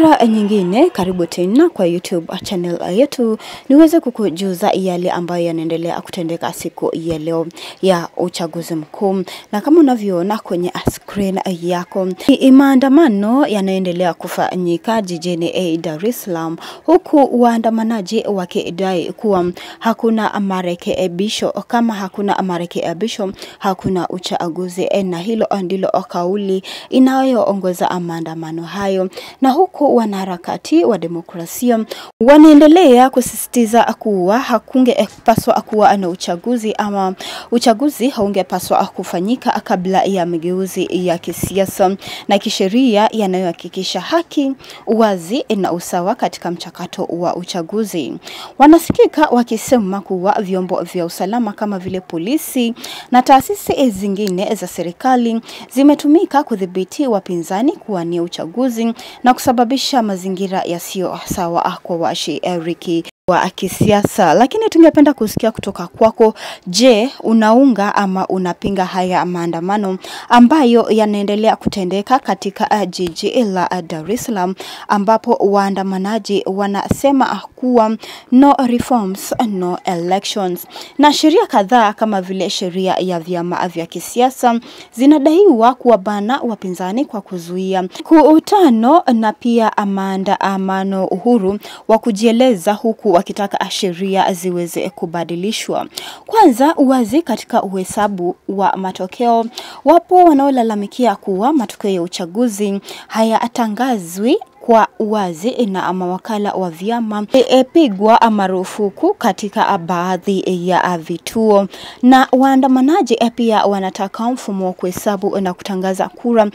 mara nyingine karibu tena kwa YouTube channel yetu niweze kukujuza yale ambayo yanaendelea kutendeka siku ya leo ya uchaguzi mkuu. Na kama unavyoona kwenye screen yako, maandamano yanaendelea kufanyika jijini Dar es Salaam, huku waandamanaji wakidai kuwa hakuna marekebisho. Kama hakuna marekebisho hakuna uchaguzi, na hilo ndilo kauli inayoongoza maandamano hayo. Na huku wanaharakati wa demokrasia wanaendelea kusisitiza kuwa hakungepaswa kuwa na uchaguzi, ama uchaguzi haungepaswa kufanyika kabla ya mageuzi ya kisiasa na kisheria yanayohakikisha haki, uwazi na usawa katika mchakato wa uchaguzi. Wanasikika wakisema kuwa vyombo vya usalama kama vile polisi na taasisi zingine za serikali zimetumika kudhibiti wapinzani kuwania uchaguzi na kusababisha mazingira yasiyo sawa kwa washiriki wa kisiasa. Lakini tungependa kusikia kutoka kwako, je, unaunga ama unapinga haya maandamano ambayo yanaendelea kutendeka katika jiji la Dar es Salaam, ambapo waandamanaji wanasema kuwa no reforms no elections, na sheria kadhaa kama vile sheria ya vyama vya kisiasa zinadaiwa kuwabana wapinzani kwa kuzuia mkutano na pia maandamano uhuru wa kujieleza, huku wakitaka sheria ziweze kubadilishwa. Kwanza, uwazi katika uhesabu wa matokeo. Wapo wanaolalamikia kuwa matokeo ya uchaguzi hayatangazwi kwa uwazi na mawakala wa vyama pigwa marufuku katika baadhi ya vituo. Na waandamanaji pia wanataka mfumo wa kuhesabu na kutangaza kura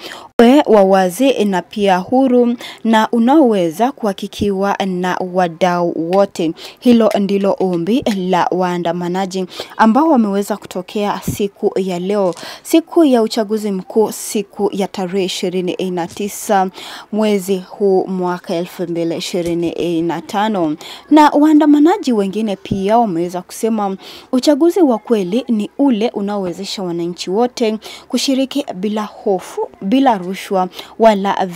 wa wazi na pia huru na unaoweza kuhakikiwa na wadau wote. Hilo ndilo ombi la waandamanaji ambao wameweza kutokea siku ya leo, siku ya uchaguzi mkuu, siku ya tarehe 29 mwezi huu mwaka 2025. Na waandamanaji wengine pia wameweza kusema uchaguzi wa kweli ni ule unaowezesha wananchi wote kushiriki bila hofu, bila rushwa wala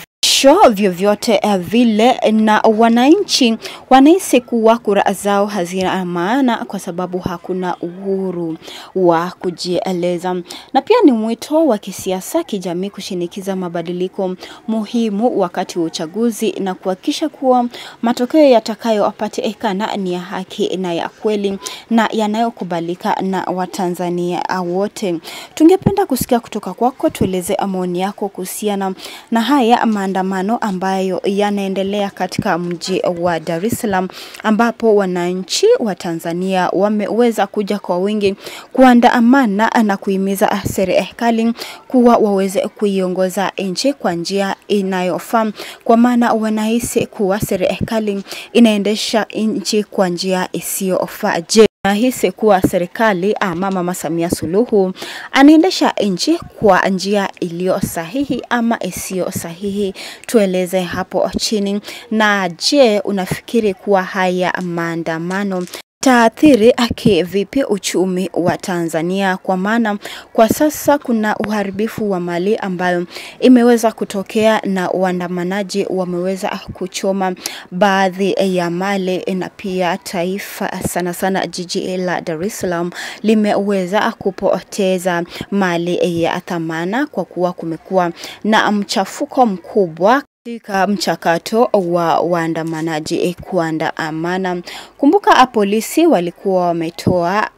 vyovyote vile, na wananchi wanahisi kuwa kura zao hazina maana kwa sababu hakuna uhuru wa kujieleza. Na pia ni mwito wa kisiasa kijamii kushinikiza mabadiliko muhimu wakati wa uchaguzi na kuhakikisha kuwa matokeo yatakayopatikana ni ya haki na ya kweli na yanayokubalika na Watanzania wote. Tungependa kusikia kutoka kwako, tueleze maoni yako kuhusiana na haya maandamano ambayo yanaendelea katika mji wa Dar es Salaam, ambapo wananchi wa Tanzania wameweza kuja kwa wingi kuandamana na kuhimiza serikali kuwa waweze kuiongoza nchi kwa njia inayofaa, kwa maana wanahisi kuwa serikali inaendesha nchi kwa njia isiyofaa. Nahisi kuwa serikali Mama Samia Suluhu anaendesha nchi kwa njia iliyo sahihi ama isiyo sahihi? Tueleze hapo chini. Na je, unafikiri kuwa haya maandamano taathiri vipi uchumi wa Tanzania? Kwa maana kwa sasa kuna uharibifu wa mali ambayo imeweza kutokea na waandamanaji wameweza kuchoma baadhi ya mali, na pia taifa sana sana jiji la Dar es Salaam limeweza kupoteza mali ya thamana kwa kuwa kumekuwa na mchafuko mkubwa katika mchakato wa waandamanaji kuandamana. Kumbuka polisi walikuwa wametoa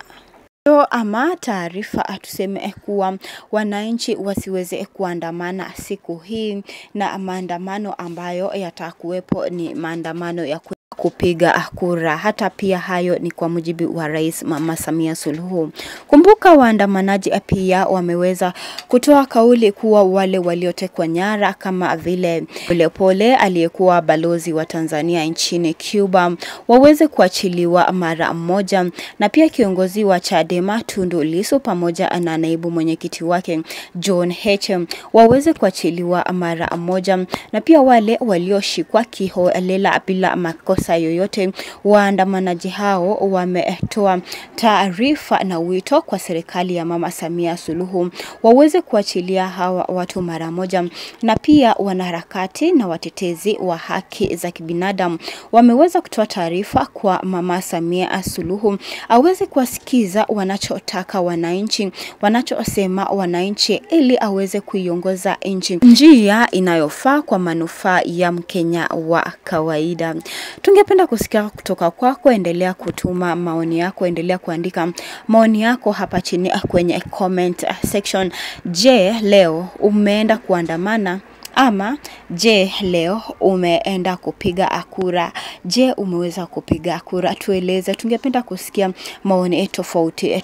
taarifa tuseme kuwa wananchi wasiweze kuandamana siku hii, na maandamano ambayo yatakuwepo ni maandamano ya kupiga kura. Hata pia hayo ni kwa mujibu wa Rais Mama Samia Suluhu. Kumbuka waandamanaji pia wameweza kutoa kauli kuwa wale waliotekwa nyara kama vile Polepole aliyekuwa balozi wa Tanzania nchini Cuba waweze kuachiliwa mara moja, na pia kiongozi wa Chadema Tundu Lissu pamoja na naibu mwenyekiti wake John Heche waweze kuachiliwa mara moja, na pia wale walioshikwa kiholela bila makosa masaa yoyote. Waandamanaji hao wametoa taarifa na wito kwa serikali ya Mama Samia Suluhu waweze kuachilia hawa watu mara moja, na pia wanaharakati na watetezi wa haki za kibinadamu wameweza kutoa taarifa kwa Mama Samia Suluhu aweze kuwasikiza wanachotaka wananchi, wanachosema wananchi, ili aweze kuiongoza nchi njia inayofaa kwa manufaa ya Mkenya wa kawaida. Tungependa kusikia kutoka kwako. Endelea kutuma maoni yako, endelea kuandika maoni yako hapa chini kwenye comment section. Je, leo umeenda kuandamana? Ama je, leo umeenda kupiga kura? Je, umeweza kupiga kura? Tueleze. Tungependa kusikia maoni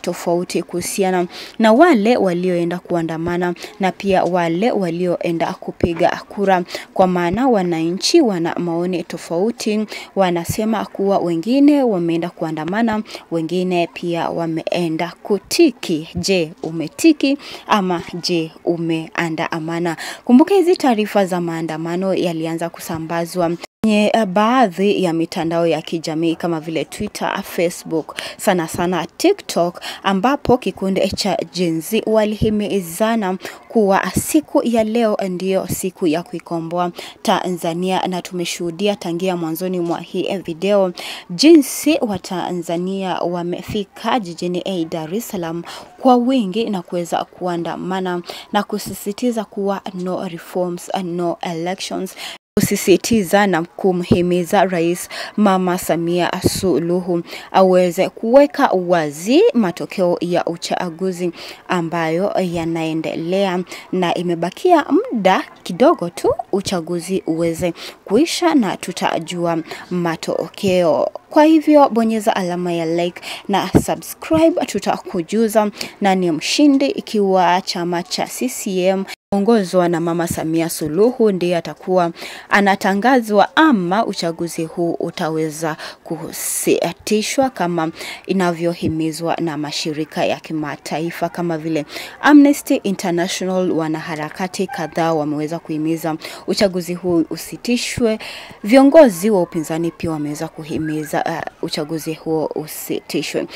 tofauti kuhusiana na wale walioenda kuandamana na pia wale walioenda kupiga kura, kwa maana wananchi wana maoni tofauti. Wanasema kuwa wengine wameenda kuandamana, wengine pia wameenda kutiki. Je, umetiki ama je, umeandamana? Kumbuka hizi taarifa za maandamano yalianza kusambazwa kwenye baadhi ya mitandao ya kijamii kama vile Twitter, Facebook, sana TikTok, ambapo kikundi cha Gen Z walihimizana kuwa siku ya leo ndiyo siku ya kuikomboa Tanzania, na tumeshuhudia tangia mwanzoni mwa hii video jinsi wa Tanzania wamefika jijini Dar es Salaam kwa wingi na kuweza kuandamana na kusisitiza kuwa no reforms and no elections, kusisitiza na kumhimiza Rais Mama Samia Suluhu aweze kuweka wazi matokeo ya uchaguzi ambayo yanaendelea, na imebakia muda kidogo tu uchaguzi uweze kuisha na tutajua matokeo. Kwa hivyo bonyeza alama ya like na subscribe, tutakujuza nani mshindi, ikiwa chama cha CCM ongozwa na Mama Samia Suluhu ndiye atakuwa anatangazwa, ama uchaguzi huu utaweza kusitishwa kama inavyohimizwa na mashirika ya kimataifa kama vile Amnesty International. Wanaharakati kadhaa wameweza kuhimiza uchaguzi huu usitishwe. Viongozi wa upinzani pia wameweza kuhimiza uchaguzi huo usitishwe.